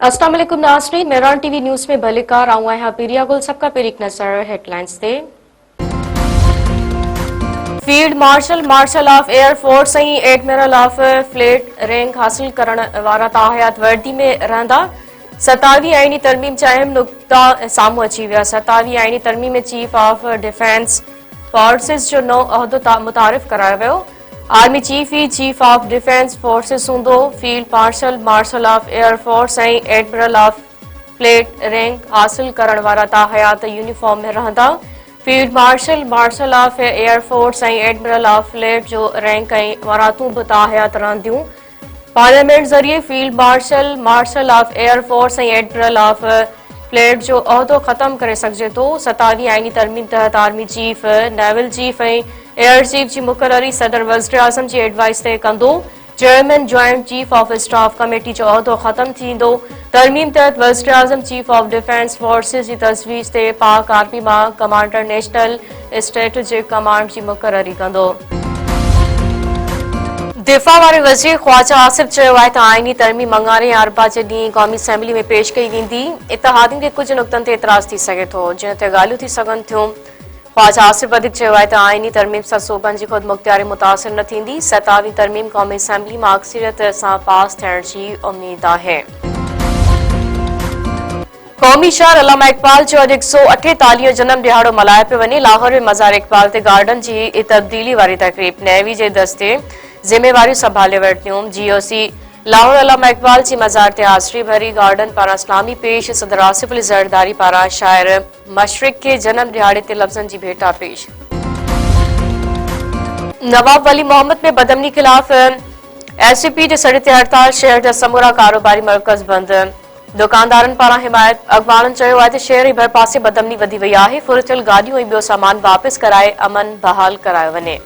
अस्सलाम वालेकुम नाज़रीन, मेरान टीवी न्यूज़ में भलेकार आऊं आहियां पीरिया गुल। सबका पहिरीं नज़र हेडलाइंस ते। Field marshal of air force ऐं एडमिरल ऑफ फ्लीट रैंक हासिल करण वारा ताहयात वर्दी में रहंदा। 27 आईनी तरमीम जा अहम नुक़्ता साम्हूं अची विया। 27 आईनी तरमीम में चीफ ऑफ डिफेंस फोर्सेस जो नओं उहिदो मुतारिफ़ करायो वियो। आर्मी चीफ ही चीफ ऑफ डिफेंस फोर्सेस हूंदो। Field marshal of air force ऐं एडमिरल ऑफ फ्लीट रैंक हासिल करण वारा ताहयात यूनिफॉर्म में रहंदा। Field marshal of air force ऐं एडमिरल ऑफ फ्लीट जो रैंक ऐं मरातूं बि ताहयात रहंदियूं। पार्लियामेंट ज़रिए field marshal of air force ऐं एडमिरल ऑफ फ्लीट जो उहिदो ख़त्म करे सघिजे थो। 27 आईनी तरमीम तहत आर्मी चीफ, नेवल चीफ ऐं एयर चीफ जी मुक़ररी सदर वज़ीर आज़म जी एडवाइस ते कंदो। Chairman joint chief of staff committee जो उहिदो ख़त्म थींदो। तरमीम तहत वज़ीर आज़म चीफ ऑफ डिफेंस फोर्सेस जी तजवीज़ ते पाक आर्मी मां कमांडर नेशनल स्ट्रेटेजिक कमांड जी मुक़ररी कंदो। दिफ़ा वारे वज़ीर ख़्वाजा आसिफ चयो आहे त आईनी तरमीम मंगारे या अरबा जे ॾींहुं क़ौमी असेंबली में पेश कई वेंदी। इत्तेहादियुनि खे कुझु नुक़्तनि ते एतिराज़ थी सघे थो, जिन ते ॻाल्हियूं थी सघनि थियूं। ख़्वाजा आसिफ वधीक चयो आहे त आईनी तरमीम सां सूबनि जी ख़ुदमुख़्तियारी मुतासिर न थींदी। 27वीं तरमीम क़ौमी असेंबली मां अक्सरियत सां पास थियण जी उम्मीद आहे। क़ौमी शहर अल्लामा इक़बाल जो अॼु 148 जनम ॾिहाड़ो मल्हायो पियो वञे। लाहौर में मज़ार इक़बाल ते गार्डन जी तब्दीली वारी तक़रीब नेवी जे दस्ते ज़िम्मेवारियूं संभाले वरितियूं। GOC लाहौर अल्लामा इक़बाल जी मज़ार ते हाज़िरी भरी। गार्डन पारां इस्लामी पेश सदर आसिफ अली ज़रदारी पारां शाइर मशरिक़ के जन्म दिहाड़े ते लफ़्ज़नि जी भेटा पेश। नवाब वली मोहम्मद में बदमनी खिलाफ SCP जे सड़े ते हड़ताल। शहर जा समूरा कारोबारी मर्कज़ बंद। दुकानदारनि पारां हिमायत। अख़बारनि चयो आहे त शहर जे भरपासे बदमनी वधी वई आहे। फुरथियल गाॾियूं ऐं ॿियो सामान वापसि कराए अमन बहाल करायो वञे।